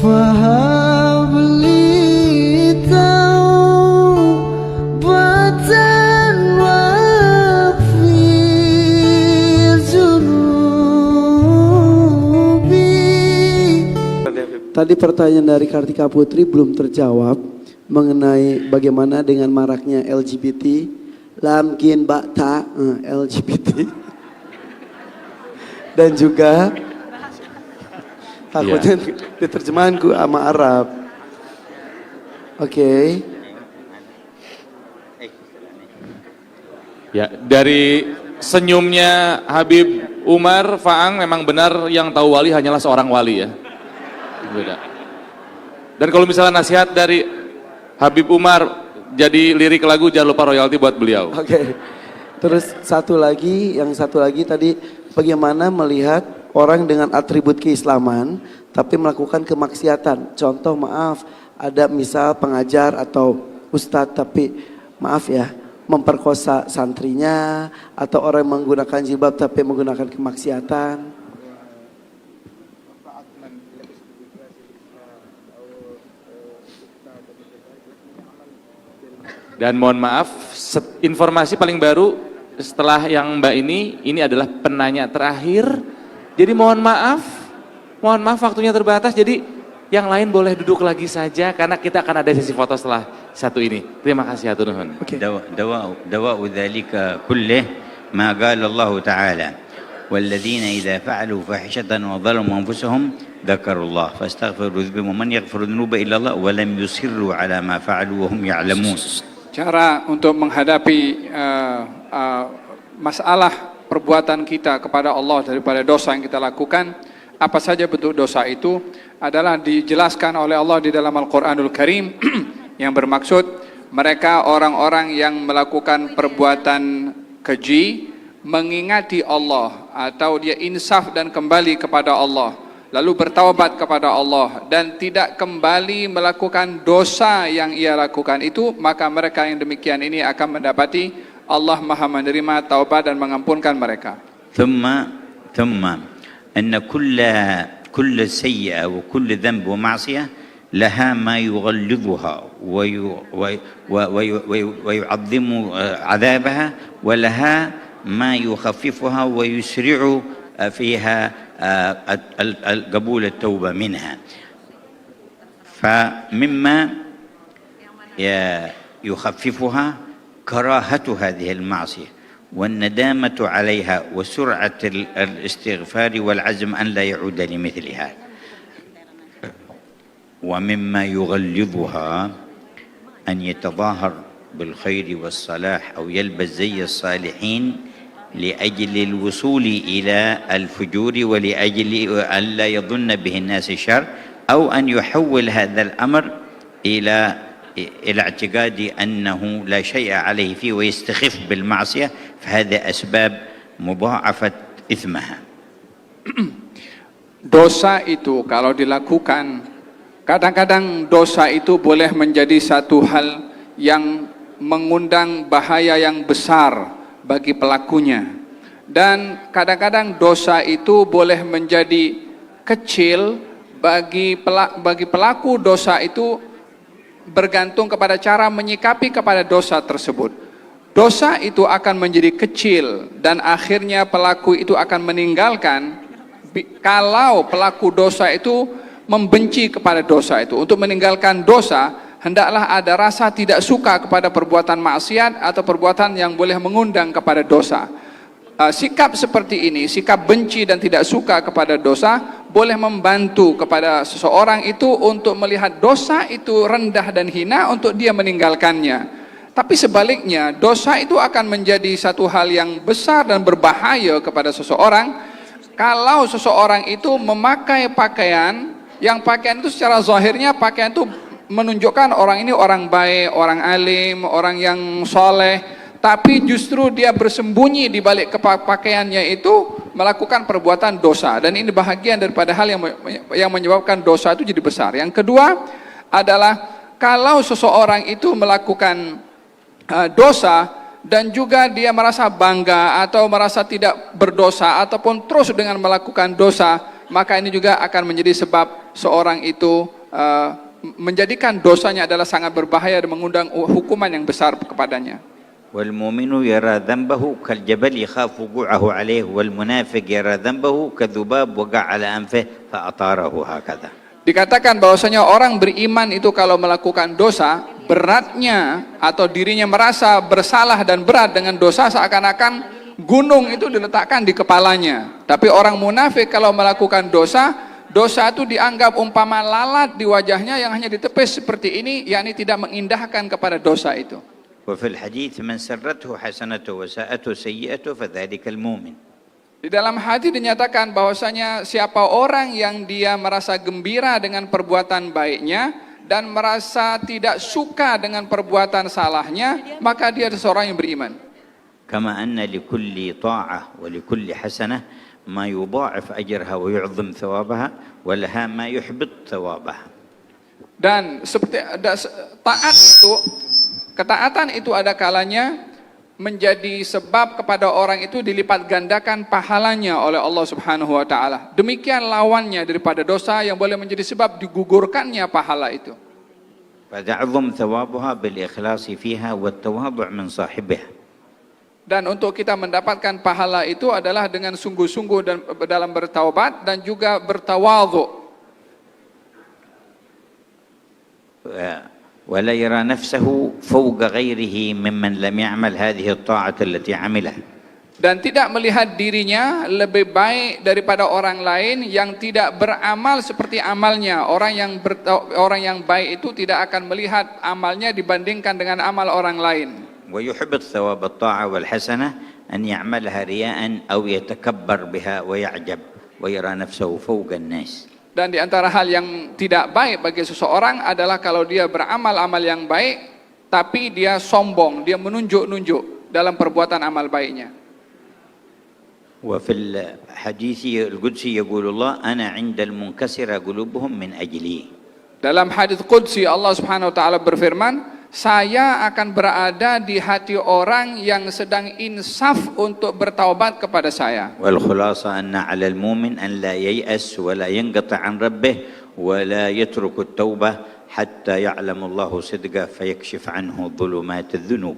فهب لي توبة واغفر ذنوبي. Tadi pertanyaan dari Kartika Putri belum terjawab mengenai bagaimana dengan maraknya LGBT, lamkin bakta LGBT, dan juga takutnya diterjemahanku sama Arab. Oke. Ya, dari senyumnya Habib Umar Faang memang benar yang tahu wali hanyalah seorang wali ya. Beda. Dan kalau misalnya nasihat dari Habib Umar jadi lirik lagu, jangan lupa royalti buat beliau. Oke. Terus satu lagi tadi bagaimana melihat orang dengan atribut keislaman tapi melakukan kemaksiatan. Contoh maaf, ada misal pengajar atau ustadz tapi maaf ya, memperkosa santrinya, atau orang yang menggunakan jilbab tapi menggunakan kemaksiatan. Dan mohon maaf, informasi paling baru setelah yang Mbak ini adalah penanya terakhir. Jadi mohon maaf waktunya terbatas, jadi yang lain boleh duduk lagi saja karena kita akan ada sesi foto setelah satu ini. Terima kasih atur nuhun. دواء ذلك كله ما قال الله تعالى والذين إذا فعلوا فاحشة وظلموا أنفسهم ذكروا الله فاستغفروا ذنوبهم ومن يغفر الذنوب إلا الله ولم يصروا على ما فعلوا وهم يعلمون. Cara untuk menghadapi masalah perbuatan kita kepada Allah daripada dosa yang kita lakukan, apa saja bentuk dosa itu adalah dijelaskan oleh Allah di dalam Al-Quranul Karim yang bermaksud mereka orang-orang yang melakukan perbuatan keji mengingati Allah atau dia insaf dan kembali kepada Allah, lalu bertaubat kepada Allah dan tidak kembali melakukan dosa yang ia lakukan itu, maka mereka yang demikian ini akan mendapati Allah Maha menerima taubat dan mengampunkan mereka. ثم أن كل سيئة وكل ذنب ومعصية لها ما يغلظها ويعظم عذابها ولها ما يخففها ويسرع فيها قبول التوبة منها. فمما يخففها كراهة هذه المعصية والندامة عليها وسرعة الاستغفار والعزم أن لا يعود لمثلها. ومما يغلظها أن يتظاهر بالخير والصلاح أو يلبس زي الصالحين لأجل الوصول إلى الفجور ولأجل أن لا يظن به الناس الشر أو أن يحول هذا الأمر إلى اعتقاد أنه لا شيء عليه فيه ويستخف بالمعصية، فهذا أسباب مضاعفة إثمها. Dosa itu kalau dilakukan, kadang-kadang dosa itu boleh menjadi satu hal yang mengundang bahaya yang besar bagi pelakunya, dan kadang-kadang dosa itu boleh menjadi kecil bagi pelaku dosa itu, bergantung kepada cara menyikapi kepada dosa tersebut. Dosa itu akan menjadi kecil dan akhirnya pelaku itu akan meninggalkan kalau pelaku dosa itu membenci kepada dosa itu. Untuk meninggalkan dosa, hendaklah ada rasa tidak suka kepada perbuatan maksiat atau perbuatan yang boleh mengundang kepada dosa. Sikap seperti ini, sikap benci dan tidak suka kepada dosa, boleh membantu kepada seseorang itu untuk melihat dosa itu rendah dan hina untuk dia meninggalkannya. Tapi sebaliknya, dosa itu akan menjadi satu hal yang besar dan berbahaya kepada seseorang kalau seseorang itu memakai pakaian, yang pakaian itu secara zahirnya pakaian itu menunjukkan orang ini orang baik, orang alim, orang yang soleh, tapi justru dia bersembunyi di balik pakaiannya itu melakukan perbuatan dosa, dan ini bahagian daripada hal yang menyebabkan dosa itu jadi besar. Yang kedua adalah kalau seseorang itu melakukan dosa dan juga dia merasa bangga atau merasa tidak berdosa ataupun terus dengan melakukan dosa, maka ini juga akan menjadi sebab seorang itu menjadikan dosanya adalah sangat berbahaya dan mengundang hukuman yang besar kepadanya. والمؤمن يرى ذنبه كالجبل يخاف وقوعه عليه والمنافق يرى ذنبه كذباب وقع على أنفه فأطاره هكذا. Dikatakan bahwasanya orang beriman itu kalau melakukan dosa, beratnya atau dirinya merasa bersalah dan berat dengan dosa seakan-akan gunung itu diletakkan di kepalanya. Tapi orang munafik kalau melakukan dosa, dosa itu dianggap umpama lalat di wajahnya yang hanya ditepis seperti ini, yakni tidak mengindahkan kepada dosa itu. وفي الحديث من سرته حسنته وساءته سيئته فذلك المؤمن. Di dalam hadis dinyatakan bahwasanya siapa orang yang dia merasa gembira dengan perbuatan baiknya dan merasa tidak suka dengan perbuatan salahnya, maka dia seorang yang beriman. كما أن لكل طاعة ولكل حسنة ما يضاعف أجرها ويعظم ثوابها ولها ما يحبط ثوابها. Dan seperti taat itu, ketaatan itu ada kalanya menjadi sebab kepada orang itu dilipat gandakan pahalanya oleh Allah Subhanahu wa taala. Demikian lawannya daripada dosa yang boleh menjadi sebab digugurkannya pahala itu. فتعظم ثوابها بالإخلاص فيها والتواضع من صاحبها. Dan untuk kita mendapatkan pahala itu adalah dengan sungguh-sungguh dan dalam bertaubat dan juga bertawadhu. ولا يرى نفسه فوق غيره ممن لم يعمل هذه الطاعة التي عملها. Dan tidak melihat dirinya lebih baik daripada orang lain yang tidak beramal seperti amalnya. Orang yang baik itu tidak akan melihat amalnya dibandingkan dengan amal orang lain. ويحبط ثواب الطاعة والحسنة أن يعملها رياء أو يتكبر بها ويعجب ويرى نفسه فوق الناس. Dan di antara hal yang tidak baik bagi seseorang adalah kalau dia beramal amal yang baik, tapi dia sombong, dia menunjuk-nunjuk dalam perbuatan amal baiknya. وفي الحديث القدسي يقول الله أنا عند المنكسر قلوبهم من أجلي. Dalam hadits qudsi Allah Subhanahu wa taala berfirman, saya akan berada di hati orang yang sedang insaf untuk bertaubat kepada saya. والخلاصة أن على المؤمن أن لا ييأس ولا ينقطع عن ربه ولا يترك التوبة حتى يعلم الله صدقه فيكشف عنه ظلمات الذنوب.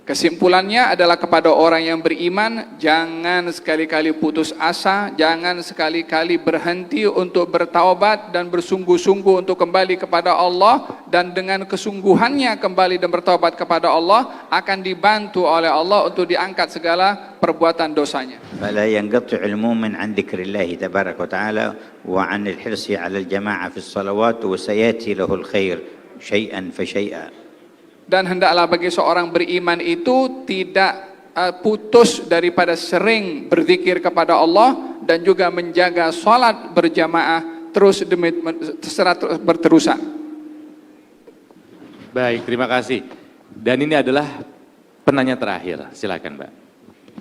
Kesimpulannya adalah kepada orang yang beriman, jangan sekali-kali putus asa, jangan sekali-kali berhenti untuk bertaubat dan bersungguh-sungguh untuk kembali kepada Allah, dan dengan kesungguhannya kembali dan bertaubat kepada Allah akan dibantu oleh Allah untuk diangkat segala perbuatan dosanya. فلا ينقطع المؤمن عن ذكر الله تبارك وتعالى وعن الحرص على الجماعة في الصلوات وسيأتي له الخير شيئا فشيئا. Dan hendaklah bagi seorang beriman itu tidak putus daripada sering berzikir kepada Allah dan juga menjaga salat berjamaah terus demi berterusan. Baik, terima kasih. Dan ini adalah penanya terakhir. Silakan, Mbak.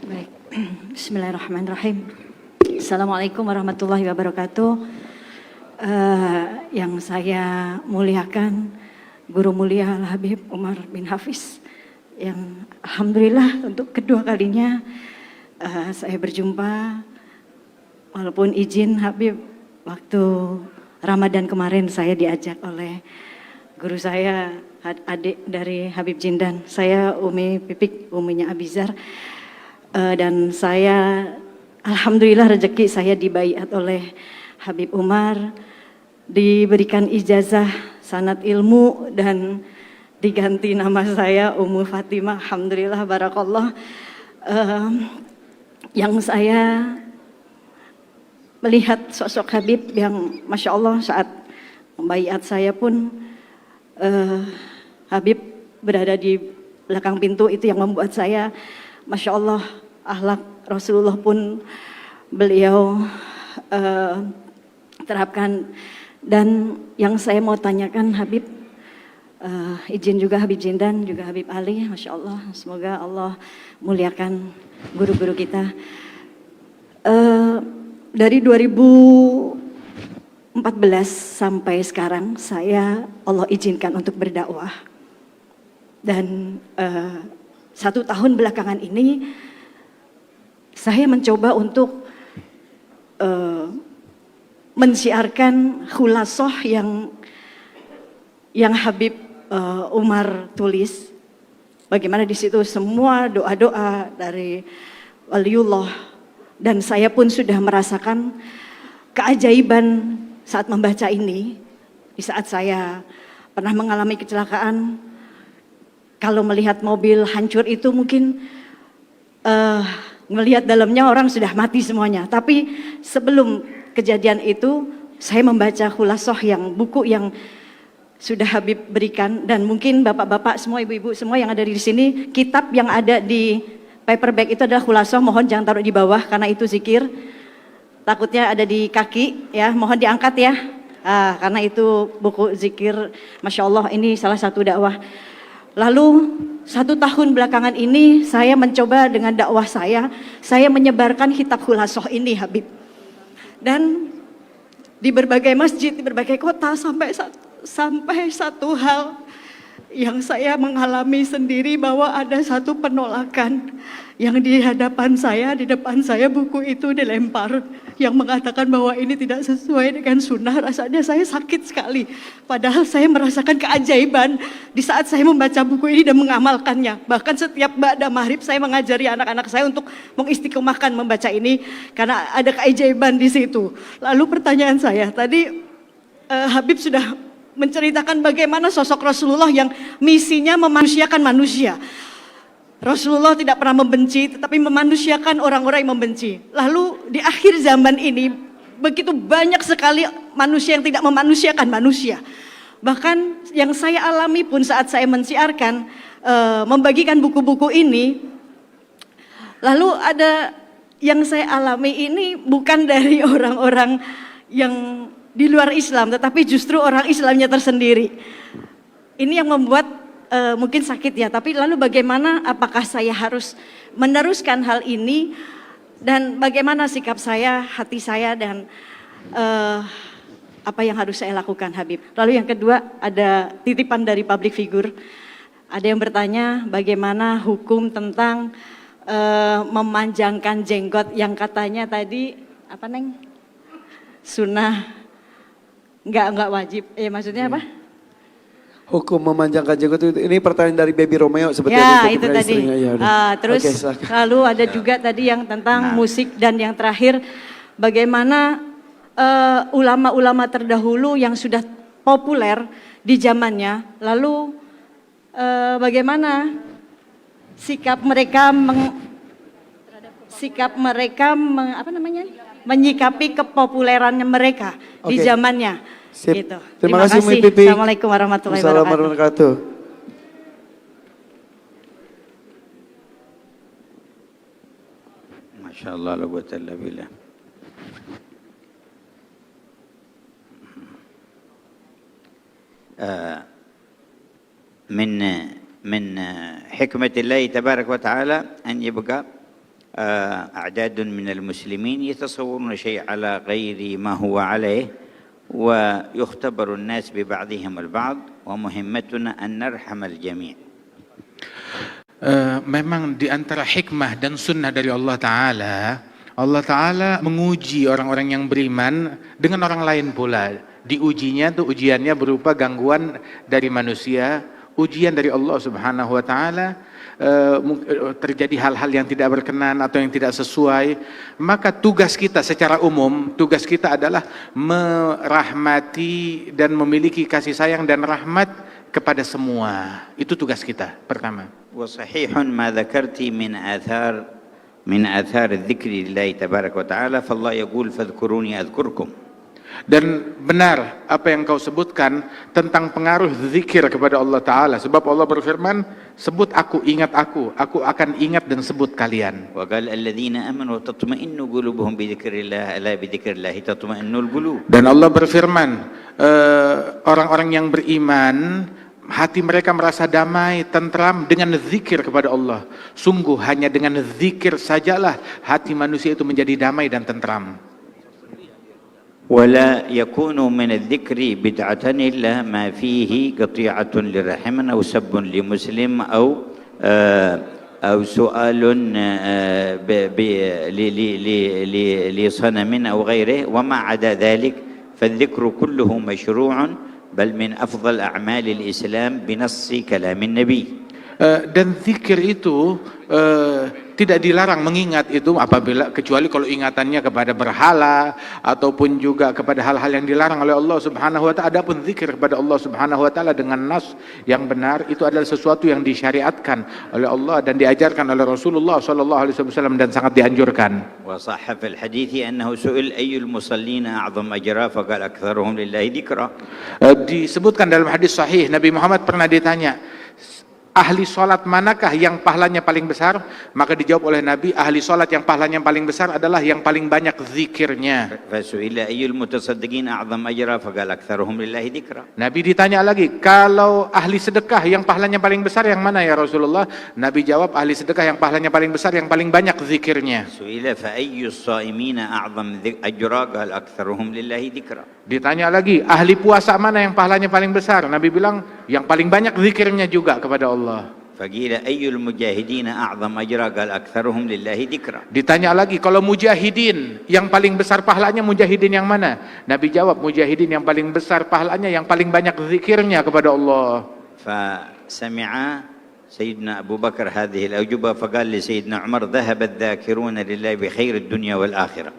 Baik. Bismillahirrahmanirrahim. Assalamualaikum warahmatullahi wabarakatuh. Yang saya muliakan Guru Mulia Al-Habib Umar bin Hafiz, yang alhamdulillah untuk kedua kalinya saya berjumpa. Walaupun izin Habib, waktu Ramadan kemarin saya diajak oleh guru saya, adik dari Habib Jindan, saya Umi Pipik, uminya Abizar, dan saya alhamdulillah rezeki saya dibaiat oleh Habib Umar, diberikan ijazah sanad ilmu dan diganti nama saya Ummu Fatimah. Alhamdulillah, barakallah. Yang saya melihat sosok Habib yang Masya Allah saat membaiat saya pun Habib berada di belakang pintu, itu yang membuat saya Masya Allah, akhlak Rasulullah pun beliau terapkan. Dan yang saya mau tanyakan Habib, izin juga Habib Jindan, juga Habib Ali, Masya Allah, semoga Allah muliakan guru-guru kita. Dari 2014 sampai sekarang saya Allah izinkan untuk berdakwah. Dan 1 tahun belakangan ini saya mencoba untuk mensiarkan khulasoh yang Habib Umar tulis. Bagaimana di situ semua doa-doa dari waliullah, dan saya pun sudah merasakan keajaiban saat membaca ini. Di saat saya pernah mengalami kecelakaan, kalau melihat mobil hancur itu mungkin melihat dalamnya orang sudah mati semuanya. Tapi sebelum kejadian itu saya membaca khulasoh, yang buku yang sudah Habib berikan, dan mungkin bapak-bapak semua, ibu-ibu semua yang ada di sini, kitab yang ada di paperback itu adalah khulasoh. Mohon jangan taruh di bawah karena itu zikir. Takutnya ada di kaki ya, mohon diangkat ya. Karena itu buku zikir, Masya Allah, ini salah satu dakwah. Lalu 1 tahun belakangan ini saya mencoba dengan dakwah saya menyebarkan kitab khulasoh ini Habib. Dan di berbagai masjid, di berbagai kota, sampai satu hal yang saya mengalami sendiri, bahwa ada satu penolakan yang di depan saya buku itu dilempar, yang mengatakan bahwa ini tidak sesuai dengan sunnah. Rasanya saya sakit sekali, padahal saya merasakan keajaiban di saat saya membaca buku ini dan mengamalkannya. Bahkan setiap ba'da maghrib saya mengajari anak-anak saya untuk mengistiqomahkan membaca ini, karena ada keajaiban di situ. Lalu pertanyaan saya tadi, Habib sudah menceritakan bagaimana sosok Rasulullah yang misinya memanusiakan manusia. Rasulullah tidak pernah membenci, tetapi memanusiakan orang-orang yang membenci. Lalu di akhir zaman ini begitu banyak sekali manusia yang tidak memanusiakan manusia. Bahkan yang saya alami pun saat saya mensiarkan, membagikan buku-buku ini, lalu ada yang saya alami ini bukan dari orang-orang yang di luar Islam, tetapi justru orang Islamnya tersendiri. Ini yang membuat mungkin sakit ya, tapi lalu bagaimana, apakah saya harus meneruskan hal ini, dan bagaimana sikap saya, hati saya, dan apa yang harus saya lakukan Habib. Lalu yang kedua, ada titipan dari public figure. Ada yang bertanya bagaimana hukum tentang memanjangkan jenggot, yang katanya tadi apa Neng? Sunnah. Enggak wajib. Maksudnya apa? Hukum memanjangkan jenggot itu, ini pertanyaan dari Baby Romeo seperti ya, itu tadi. Terus Oke, lalu ada juga tadi yang tentang musik, dan yang terakhir bagaimana ulama-ulama terdahulu yang sudah populer di zamannya, lalu bagaimana sikap mereka menyikapi kepopulerannya mereka di zamannya. Gitu. Terima kasih. Assalamualaikum warahmatullahi wabarakatuh. Masya Allah, la quwwata illa billah. من حكمة الله تبارك وتعالى أن يبقى أعداد من المسلمين يتصورون شيء على غير ما هو عليه ويختبر الناس ببعضهم البعض ومهمتنا أن نرحم الجميع. Memang di antara hikmah dan sunnah dari Allah Ta'ala menguji orang-orang yang beriman dengan orang lain pula. Diujinya tuh, ujiannya berupa gangguan dari manusia, ujian dari Allah Subhanahu Wa Ta'ala. Terjadi hal-hal yang tidak berkenan atau yang tidak sesuai, maka tugas kita secara umum, tugas kita adalah merahmati dan memiliki kasih sayang dan rahmat kepada semua. Itu tugas kita pertama. وصحيح ما ذكرت من آثار الذكر لله تبارك وتعالى فالله يقول فاذكروني أذكركم. Dan benar apa yang kau sebutkan tentang pengaruh zikir kepada Allah Ta'ala. Sebab Allah berfirman, sebut aku, ingat aku akan ingat dan sebut kalian. وقال الذين آمنوا تطمئن قلوبهم بذكر الله ألا بذكر الله تطمئن القلوب. Dan Allah berfirman, orang-orang yang beriman hati mereka merasa damai, tentram dengan zikir kepada Allah. Sungguh hanya dengan zikir sajalah hati manusia itu menjadi damai dan tentram. ولا يكون من الذكر بدعة إلا ما فيه قطيعة لرحم أو سب لمسلم أو سؤال لصنم أو غيره وما عدا ذلك فالذكر كله مشروع بل من أفضل أعمال الإسلام بنص كلام النبي. Dan zikir itu tidak dilarang mengingat itu apabila kecuali kalau ingatannya kepada berhala ataupun juga kepada hal-hal yang dilarang oleh Allah Subhanahu wa taala. Adapun zikir kepada Allah Subhanahu wa taala dengan nas yang benar itu adalah sesuatu yang disyariatkan oleh Allah dan diajarkan oleh Rasulullah sallallahu alaihi wasallam dan sangat dianjurkan. وصح في الحديث أنه سئل أي المصلين أعظم أجرا فقال أكثرهم لله ذكرا. Disebutkan dalam hadis sahih Nabi Muhammad pernah ditanya, ahli salat manakah yang pahalanya paling besar? Maka dijawab oleh Nabi, ahli salat yang pahalanya paling besar adalah yang paling banyak zikirnya. فسئل أي المتصدقين أعظم أجرا فقال أكثرهم لله ذكرا. Nabi ditanya lagi, kalau ahli sedekah yang pahalanya paling besar yang mana ya Rasulullah? Nabi jawab, ahli sedekah yang pahalanya paling besar yang paling banyak zikirnya. سئل فأي الصائمين أعظم أجرا قال أكثرهم لله ذكرا. Ditanya lagi, ahli puasa mana yang pahalanya paling besar? Nabi bilang, yang paling banyak zikirnya juga kepada Allah. فقيل أي المجاهدين أعظم أجرا قال أكثرهم لله ذكرا. Ditanya lagi, kalau mujahidin yang paling besar pahalanya mujahidin yang mana? Nabi jawab, mujahidin yang paling besar pahalanya yang paling banyak zikirnya kepada Allah. فسمع سيدنا أبو بكر هذه الأجوبة فقال لسيدنا عمر ذهب الذاكرون لله بخير الدنيا والآخرة.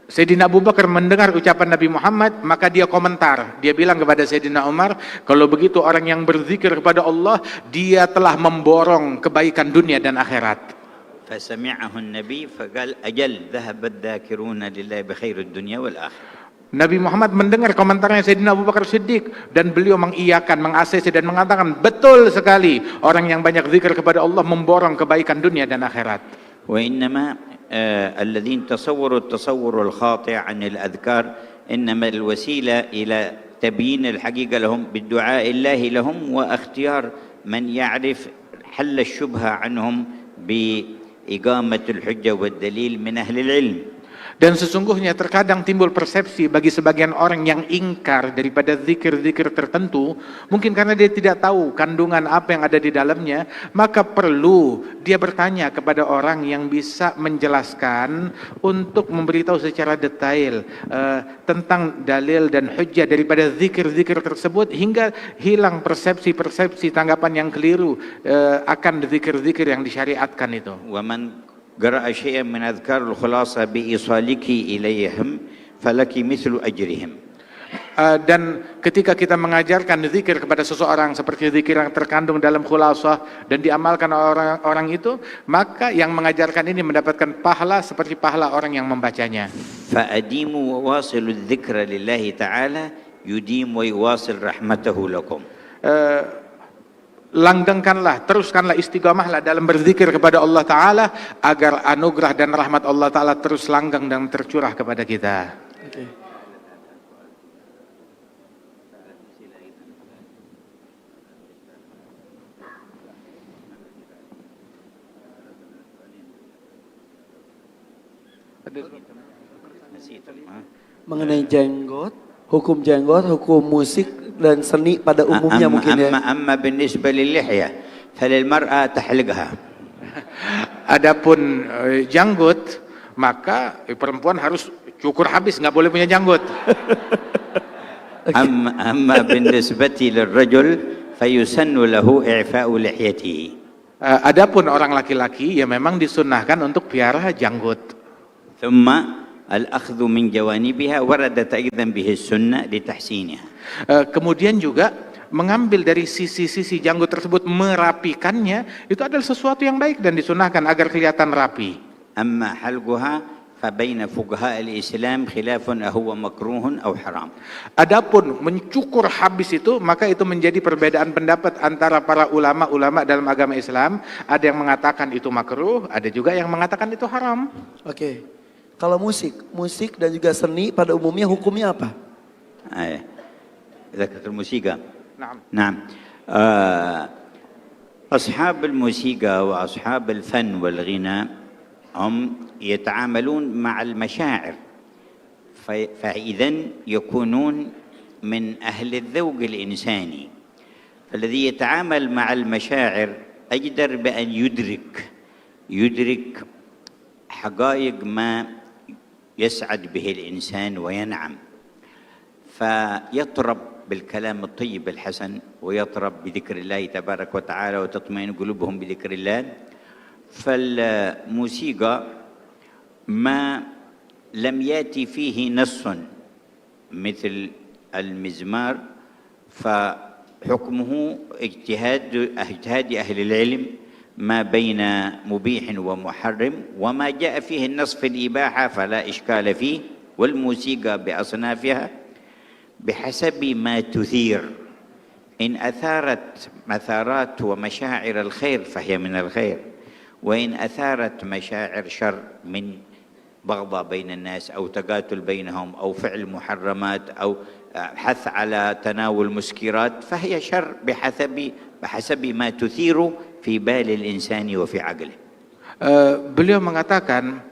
Sayyidina Abu Bakar mendengar ucapan Nabi Muhammad, maka dia komentar. Dia bilang kepada Sayyidina Umar, kalau begitu orang yang berzikir kepada Allah, dia telah memborong kebaikan dunia dan akhirat. فسمعه النبي فقال أجل ذهب الذاكرون لله بخير الدنيا والآخرة. Nabi Muhammad mendengar komentarnya Sayyidina Abu Bakar Siddiq dan beliau mengiyakan, mengaksesi dan mengatakan, betul sekali orang yang banyak zikir kepada Allah memborong kebaikan dunia dan akhirat. وإنما الذين تصوروا التصور الخاطئ عن الأذكار إنما الوسيلة إلى تبيين الحقيقة لهم بالدعاء الله لهم واختيار من يعرف حل الشبهة عنهم بإقامة الحجة والدليل من أهل العلم. Dan sesungguhnya terkadang timbul persepsi bagi sebagian orang yang ingkar daripada zikir-zikir tertentu, mungkin karena dia tidak tahu kandungan apa yang ada di dalamnya, maka perlu dia bertanya kepada orang yang bisa menjelaskan untuk memberitahu secara detail tentang dalil dan hujjah daripada zikir-zikir tersebut, hingga hilang persepsi-persepsi tanggapan yang keliru akan zikir-zikir yang disyariatkan itu. ومن قرأ شيئا من أذكار الخلاصة بإيصالك إليهم فلك مثل أجرهم. Dan ketika kita mengajarkan zikir kepada seseorang seperti zikir yang terkandung dalam khulasah dan diamalkan oleh orang itu, maka yang mengajarkan ini mendapatkan pahala seperti pahala orang yang membacanya. فأديموا وواصلوا الذكر لله تعالى يديم ويواصل رحمته لكم. Langgengkanlah, teruskanlah, istiqamahlah dalam berzikir kepada Allah Ta'ala agar anugerah dan rahmat Allah Ta'ala terus langgeng dan tercurah kepada kita. Okay. Mengenai jenggot, hukum musik dan seni pada umumnya mungkin ya. أما بالنسبة للحية فللمرأة تحلقها. Adapun janggut, maka perempuan harus cukur habis, nggak boleh punya janggut. أما بالنسبة للرجل فيسن له إعفاء لحيته. Adapun orang laki-laki ya memang disunnahkan untuk piara janggut. ثم الأخذ من جوانبها وردت أيضا به السنة لتحسينها. Kemudian juga mengambil dari sisi-sisi janggut tersebut, merapikannya, itu adalah sesuatu yang baik dan disunahkan agar kelihatan rapi. أما حلقها فبين فقهاء الإسلام خلاف أهو مكروه أو حرام. Adapun mencukur habis itu, maka itu menjadi perbedaan pendapat antara para ulama-ulama dalam agama Islam. Ada yang mengatakan itu makruh, ada juga yang mengatakan itu haram. Oke. Kalau musik dan juga seni pada umumnya hukumnya apa? ذكرت الموسيقى. نعم. نعم. أصحاب الموسيقى وأصحاب الفن والغناء هم يتعاملون مع المشاعر، فإذا يكونون من أهل الذوق الإنساني، فالذي يتعامل مع المشاعر أجدر بأن يدرك حقائق ما يسعد به الإنسان وينعم. فيطرب بالكلام الطيب الحسن ويطرب بذكر الله تبارك وتعالى وتطمئن قلوبهم بذكر الله. فالموسيقى ما لم يأتي فيه نص مثل المزمار فحكمه اجتهاد أهل العلم ما بين مبيح ومحرم، وما جاء فيه النص في الإباحة فلا إشكال فيه. والموسيقى بأصنافها بحسب ما تثير، إن أثارت مثارات ومشاعر الخير فهي من الخير، وإن أثارت مشاعر شر من بغضاء بين الناس أو تقاتل بينهم أو فعل محرمات أو حث على تناول مسكرات فهي شر بحسب ما تثير في بال الإنسان وفي عقله. Beliau mengatakan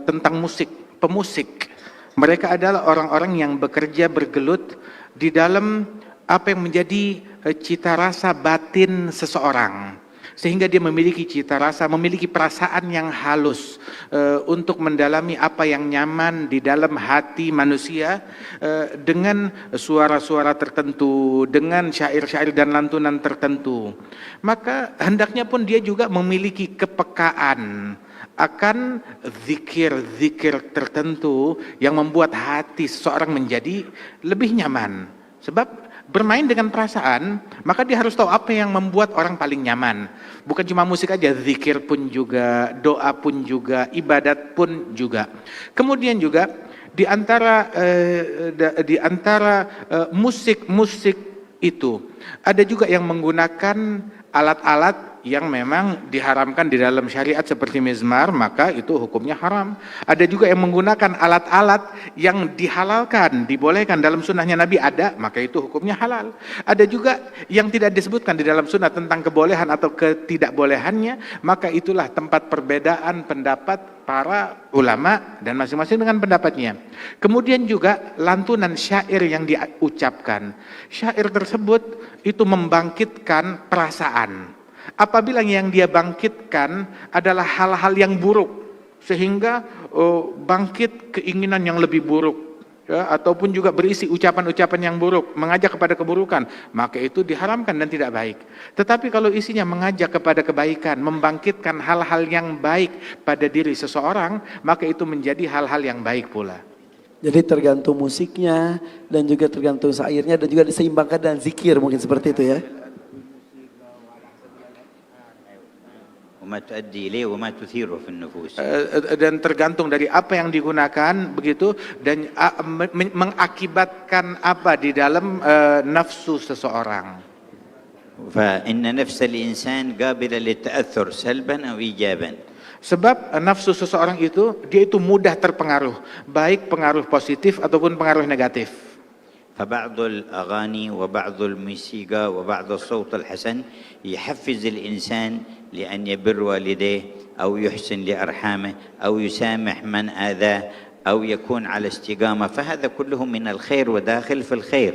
tentang musik, pemusik. Mereka adalah orang-orang yang bekerja bergelut di dalam apa yang menjadi cita rasa batin seseorang. Sehingga dia memiliki cita rasa, memiliki perasaan yang halus untuk mendalami apa yang nyaman di dalam hati manusia dengan suara-suara tertentu, dengan syair-syair dan lantunan tertentu. Maka hendaknya pun dia juga memiliki kepekaan akan zikir-zikir tertentu yang membuat hati seseorang menjadi lebih nyaman. Sebab bermain dengan perasaan, maka dia harus tahu apa yang membuat orang paling nyaman. Bukan cuma musik aja, zikir pun juga, doa pun juga, ibadat pun juga. Kemudian juga di antara musik-musik itu ada juga yang menggunakan alat-alat yang memang diharamkan di dalam syariat seperti mizmar, maka itu hukumnya haram. Ada juga yang menggunakan alat-alat yang dihalalkan, dibolehkan dalam sunnahnya Nabi ada, maka itu hukumnya halal. Ada juga yang tidak disebutkan di dalam sunnah tentang kebolehan atau ketidakbolehannya, maka itulah tempat perbedaan pendapat para ulama dan masing-masing dengan pendapatnya. Kemudian juga lantunan syair yang diucapkan. Syair tersebut itu membangkitkan perasaan. Apabila yang dia bangkitkan adalah hal-hal yang buruk, sehingga bangkit keinginan yang lebih buruk, ya, ataupun juga berisi ucapan-ucapan yang buruk, mengajak kepada keburukan, maka itu diharamkan dan tidak baik. Tetapi kalau isinya mengajak kepada kebaikan, membangkitkan hal-hal yang baik pada diri seseorang, maka itu menjadi hal-hal yang baik pula. Jadi tergantung musiknya dan juga tergantung syairnya dan juga diseimbangkan dengan zikir, mungkin seperti itu ya. Dan tergantung dari apa yang digunakan begitu, dan mengakibatkan apa di dalam nafsu seseorang. فإن نفس الإنسان قابلة للتأثر سلبا أو إيجابا. Sebab nafsu seseorang itu, dia itu mudah terpengaruh, baik pengaruh positif ataupun pengaruh negatif. فبعض الأغاني وبعض الموسيقى وبعض الصوت الحسن يحفز الإنسان لأن يبر والديه أو يحسن لأرحامه أو يسامح من آذاه أو يكون على استقامة، فهذا كله من الخير وداخل في الخير.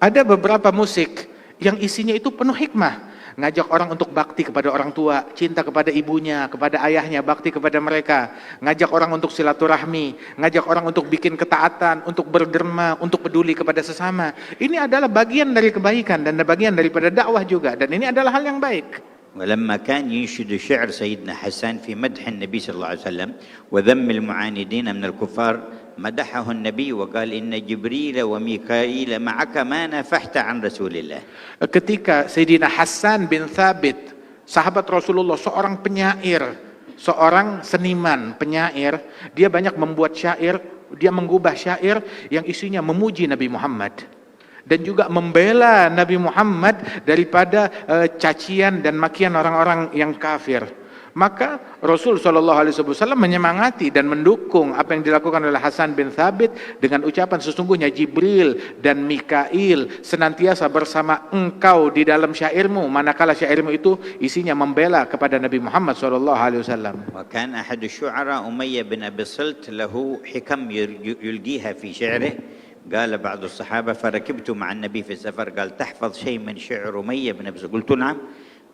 Ada beberapa musik yang isinya itu penuh hikmah. Ngajak orang untuk bakti kepada orang tua, cinta kepada ibunya, kepada ayahnya, bakti kepada mereka. Ngajak orang untuk silaturahmi, ngajak orang untuk bikin ketaatan, untuk berderma, untuk peduli kepada sesama. Ini adalah bagian dari kebaikan dan bagian daripada dakwah juga. Dan ini adalah hal yang baik. ولما كان ينشد شعر سيدنا حسان في مدح النبي صلى الله عليه وسلم وذم المعاندين من الكفار، مدحه النبي وقال إن جبريل وميكائيل معك ما نفحت عن رسول الله. Ketika Sayyidina Hasan bin Thabit, sahabat Rasulullah, seorang penyair, seorang seniman penyair, dia banyak membuat syair, dia mengubah syair yang isinya memuji Nabi Muhammad dan juga membela Nabi Muhammad daripada cacian dan makian orang-orang yang kafir. Maka Rasul SAW menyemangati dan mendukung apa yang dilakukan oleh Hasan bin Thabit dengan ucapan, sesungguhnya Jibril dan Mikail senantiasa bersama engkau di dalam syairmu, manakala syairmu itu isinya membela kepada Nabi Muhammad SAW. وكان أحد الشعراء أمية بن أبي الصلت له حكم يلقيها في شعره. قال بعض الصحابة فركبت مع النبي في السفر قال تحفظ شيء من شعر أمية بن أبي الصلت؟ قلت نعم.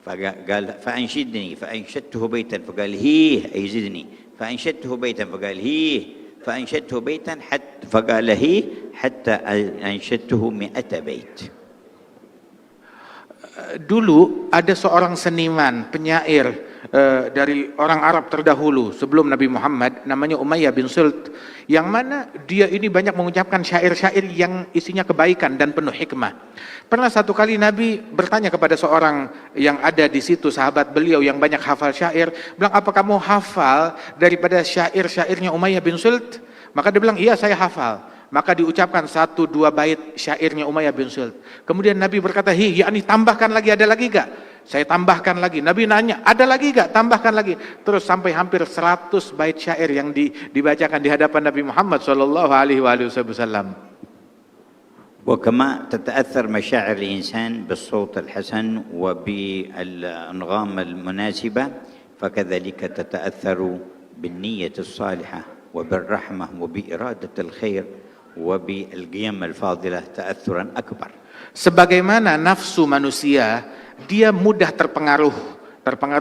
فقال فأنشدني، فأنشدته بيتا فقال هيه أي زدني، فأنشدته بيتا فقال هيه، فأنشدته بيتا فقال هيه حتى أنشدته 100 بيت. Dulu ada seorang seniman, penyair dari orang Arab terdahulu sebelum Nabi Muhammad, namanya Umayyah bin Sult, yang mana dia ini banyak mengucapkan syair-syair yang isinya kebaikan dan penuh hikmah. Pernah satu kali Nabi bertanya kepada seorang yang ada di situ, sahabat beliau yang banyak hafal syair, bilang, apa kamu hafal daripada syair-syairnya Umayyah bin Sult? Maka dia bilang, iya saya hafal. Maka diucapkan 1-2 bait syairnya Umayyah bin Sult. Kemudian Nabi berkata, yakni tambahkan lagi, ada lagi gak? Saya tambahkan lagi. Nabi nanya, ada lagi gak? Tambahkan lagi. Terus sampai hampir 100 bait syair yang dibacakan di hadapan Nabi Muhammad SAW. وكما تتأثر مشاعر الإنسان بالصوت الحسن وبالأنغام المناسبة، فكذلك تتأثر بالنية الصالحة وبالرحمة وبإرادة الخير وبالقيم الفاضلة تأثرا أكبر. Sebagaimana nafsu manusia, dia mudah terpengaruh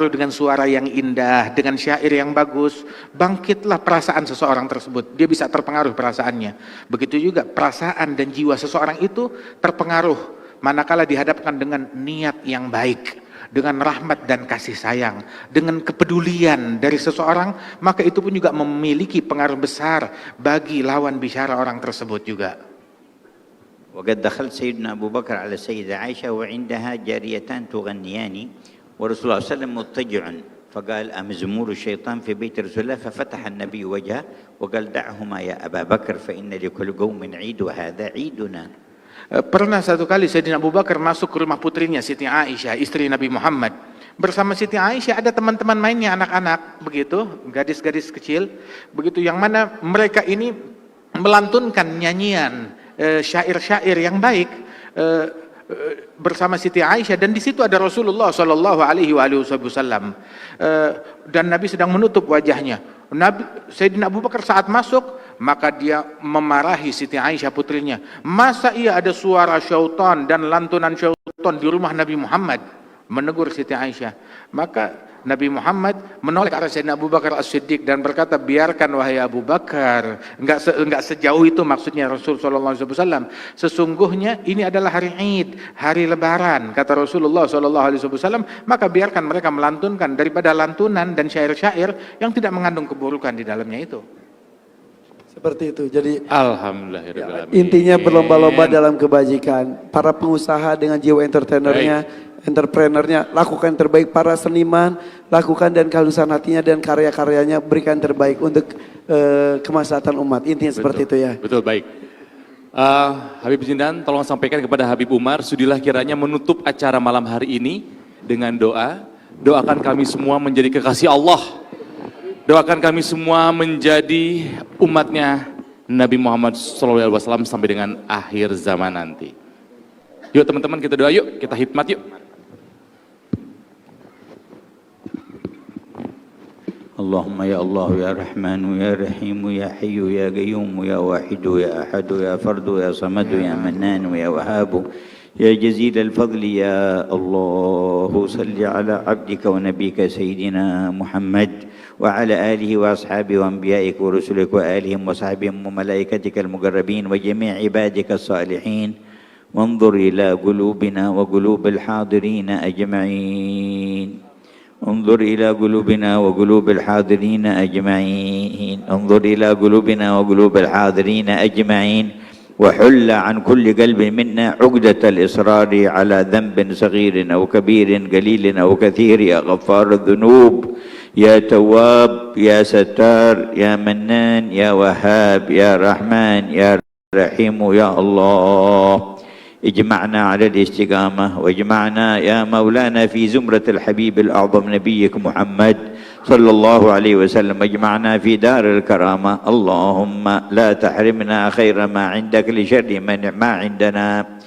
dengan suara yang indah, dengan syair yang bagus, bangkitlah perasaan seseorang tersebut. Dia bisa terpengaruh perasaannya. Begitu juga perasaan dan jiwa seseorang itu terpengaruh manakala dihadapkan dengan niat yang baik, dengan rahmat dan kasih sayang, dengan kepedulian dari seseorang, maka itu pun juga memiliki pengaruh besar bagi lawan bicara orang tersebut juga. وقد دخلت سيدنا أبو بكر على السيدة عائشة وعندها جاريتان تغنيان ورسول الله صلى الله عليه وسلم مضطجع، فقال أمزمور الشيطان في بيت رسول الله، ففتح النبي وجهه وقال دعهما يا أبا بكر فإن لكل قوم عيد وهذا عيدنا. Pernah satu kali Sayyidina Abu Bakar masuk ke rumah putrinya Siti Aisyah, istri Nabi Muhammad. Bersama Siti Aisyah ada teman-teman mainnya, anak-anak begitu, gadis-gadis kecil begitu, yang mana mereka ini melantunkan nyanyian syair-syair yang baik bersama Siti Aisyah, dan di situ ada Rasulullah Shallallahu Alaihi Wasallam, dan Nabi sedang menutup wajahnya. Sayyidina Abu Bakar saat masuk, maka dia memarahi Siti Aisyah putrinya, masa iya ada suara syaitan dan lantunan syaitan di rumah Nabi Muhammad? Menegur Siti Aisyah. Maka Nabi Muhammad menoleh ke arah Sayyidina Abu Bakar As-Siddiq dan berkata, biarkan wahai Abu Bakar, enggak sejauh itu maksudnya Rasul sallallahu alaihi wasallam. Sesungguhnya ini adalah hari Id, hari lebaran, kata Rasulullah sallallahu alaihi wasallam, maka biarkan mereka melantunkan daripada lantunan dan syair-syair yang tidak mengandung keburukan di dalamnya itu. Seperti itu. Jadi Alhamdulillahirrahmanirrahim. intinya berlomba-lomba dalam kebajikan. Para pengusaha dengan jiwa entrepreneurnya lakukan yang terbaik. Para seniman lakukan dan kehalusan hatinya dan karya-karyanya berikan terbaik untuk kemaslahatan umat. Intinya seperti itu ya. Betul, baik. Habib Zindan, tolong sampaikan kepada Habib Umar, sudilah kiranya menutup acara malam hari ini dengan doa. Doakan kami semua menjadi kekasih Allah. Doakan kami semua menjadi umatnya Nabi Muhammad SAW sampai dengan akhir zaman nanti. Yuk teman-teman, kita doa yuk, kita hikmat yuk. اللهم يا الله يا رحمن يا رحيم يا حي يا قيوم يا واحد يا أحد يا فرد يا صمد يا منان يا وهاب يا جزيل الفضل يا الله، صل على عبدك ونبيك سيدنا محمد وعلى آله وأصحابه وأنبيائك ورسلك وآلهم وصحبهم وملائكتك المقربين وجميع عبادك الصالحين، وانظر إلى قلوبنا وقلوب الحاضرين أجمعين، انظر إلى قلوبنا وقلوب الحاضرين أجمعين، انظر إلى قلوبنا وقلوب الحاضرين أجمعين، وحل عن كل قلب منا عقدة الإصرار على ذنب صغير أو كبير قليل أو كثير، يا غفار الذنوب يا تواب يا ستار يا منان يا وهاب يا رحمن يا رحيم يا الله. اجمعنا على الاستقامة، واجمعنا يا مولانا في زمرة الحبيب الأعظم نبيك محمد صلى الله عليه وسلم، اجمعنا في دار الكرامة. اللهم لا تحرمنا خير ما عندك لشر ما عندنا،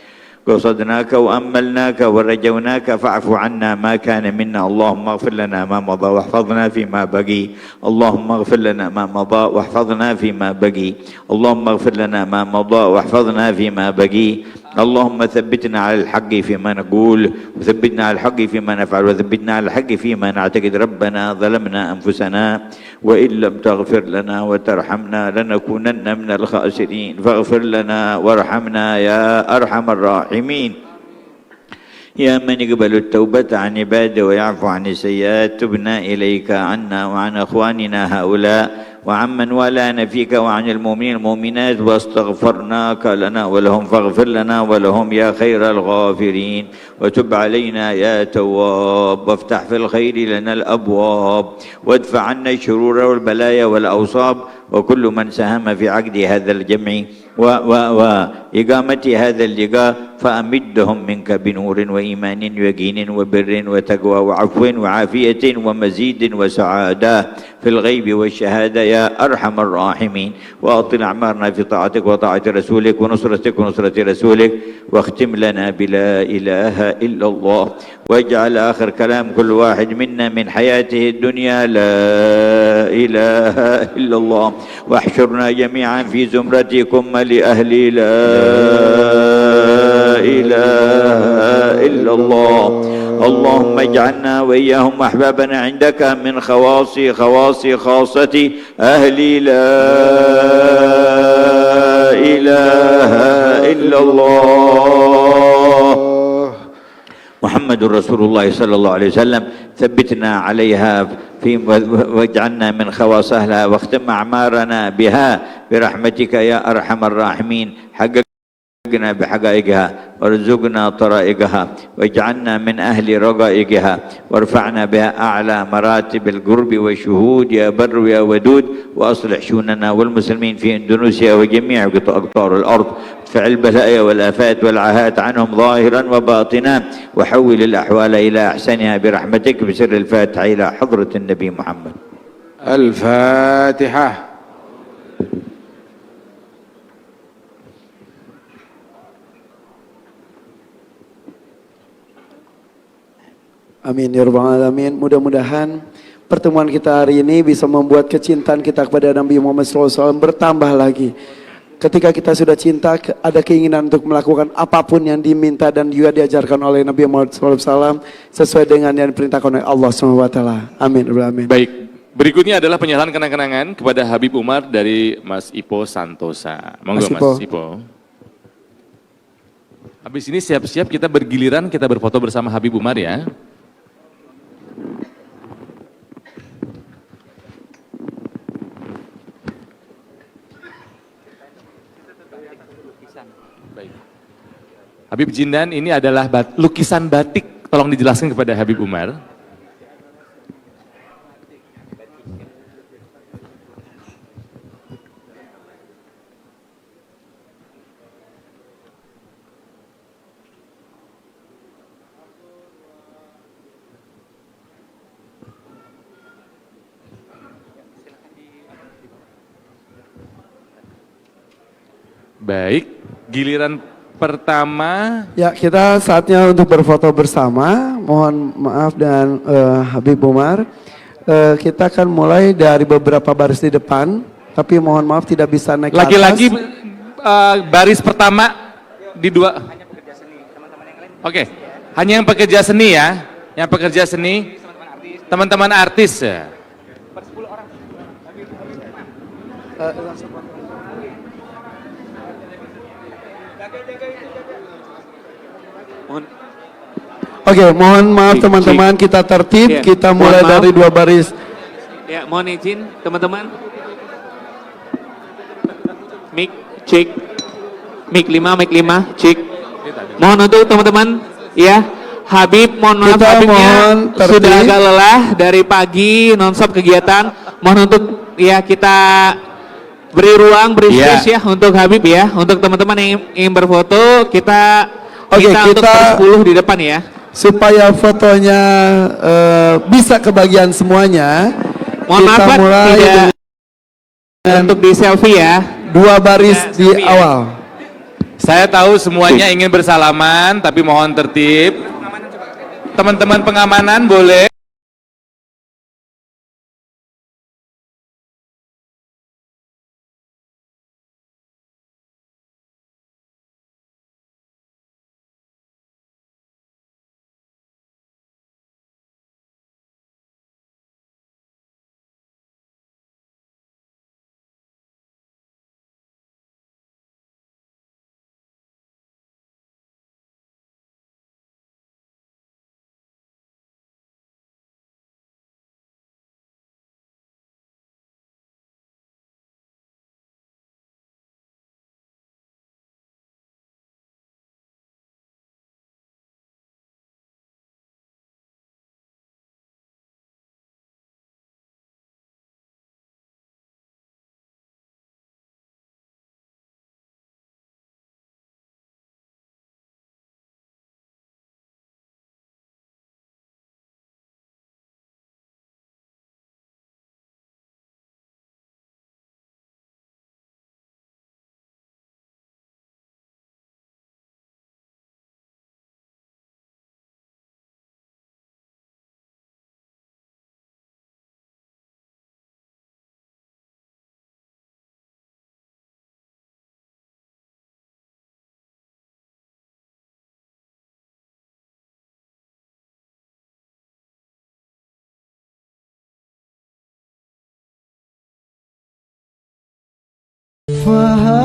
قصدناك وأملناك ورجوناك فاعف عنا ما كان منا. اللهم اغفر لنا ما مضى واحفظنا فيما بقي، اللهم اغفر لنا ما مضى واحفظنا فيما بقي، اللهم اغفر لنا ما مضى واحفظنا فيما بقي. اللهم ثبتنا على الحق فيما نقول وثبتنا على الحق فيما نفعل وثبتنا على الحق فيما نعتقد. ربنا ظلمنا أنفسنا وإن لم تغفر لنا وترحمنا لنكونن من الخاسرين فاغفر لنا وارحمنا يا أرحم الراحمين. يا من يقبل التوبة عن عباده ويعفو عن السيئات تبنا إليك عنا وعن أخواننا هؤلاء وعمن والانا فيك وعن المؤمنين المؤمنات واستغفرناك لنا ولهم فاغفر لنا ولهم يا خير الغافرين وتب علينا يا تواب وافتح في الخير لنا الأبواب وادفع عنا الشرور والبلايا والأوصاب وكل من ساهم في عقد هذا الجمع وإقامة هذا اللقاء فأمدهم منك بنور وإيمان ويقين وبر وتقوى وعفو وعافية ومزيد وسعادة في الغيب والشهادة يا أرحم الراحمين. وأطل أعمارنا في طاعتك وطاعة رسولك ونصرتك ونصرة رسولك واختم لنا بلا إله إلا الله واجعل آخر كلام كل واحد منا من حياته الدنيا لا إله إلا الله واحشرنا جميعا في زمرتكم لأهل لا إله إلا الله. اللهم اجعلنا وإياهم أحبابنا عندك من خواص خاصة أهل لا إله إلا الله محمد رسول الله صلى الله عليه وسلم. ثبتنا عليها واجعلنا من خواص أهلها واختم أعمارنا بها برحمتك يا أرحم الراحمين. حققنا بحقائقها وارزقنا طرائقها واجعلنا من أهل رقائقها وارفعنا بها أعلى مراتب القرب والشهود يا بر يا ودود. وأصلح شؤوننا والمسلمين في إندونيسيا وجميع أقطار الأرض. ادفع البلايا والآفات والعاهات عنهم ظاهرا وباطنا وحول الأحوال إلى أحسنها برحمتك بسر الفاتحة إلى حضرة النبي محمد. الفاتحة. Amin ya rabbal alamin. Mudah-mudahan pertemuan kita hari ini bisa membuat kecintaan kita kepada Nabi Muhammad SAW bertambah lagi. Ketika kita sudah cinta, ada keinginan untuk melakukan apapun yang diminta dan juga diajarkan oleh Nabi Muhammad SAW sesuai dengan yang diperintahkan oleh Allah SWT. Amin ya rabbal alamin. Baik, berikutnya adalah penyalaan kenang-kenangan kepada Habib Umar dari Mas Ipo Santosa. Monggo Mas Ipo. Habis ini siap-siap kita bergiliran, kita berfoto bersama Habib Umar ya. Habib Jindan, ini adalah lukisan batik, tolong dijelaskan kepada Habib Umar. Baik, giliran pertama. Ya, kita saatnya untuk berfoto bersama. Mohon maaf dan Habib Umar. Kita akan mulai dari beberapa baris di depan, tapi mohon maaf tidak bisa naik ke atas. Lagi-lagi baris pertama di dua. Oke, hanya yang pekerja seni ya, yang pekerja seni, teman-teman artis ya. Oke, mohon maaf teman-teman, kita tertib, ya, kita mulai dari dua baris. Ya, mohon izin teman-teman. Mic cek. Mic 5, cek. Mohon untuk teman-teman, ya. Habib, mohon maaf, Kita Habibnya mohon tertib. sudah agak lelah dari pagi nonstop kegiatan. Mohon untuk ya kita beri ruang, beri space ya untuk Habib ya. Untuk teman-teman yang ingin berfoto, kita untuk per 10 di depan ya. Supaya fotonya bisa kebagian semuanya, Mohon kita maaf Pak, mulai tidak dengan untuk di selfie ya. dua baris Ya, di selfie ya. awal. Saya tahu semuanya ingin bersalaman, tapi mohon tertib. Teman-teman pengamanan boleh. فهل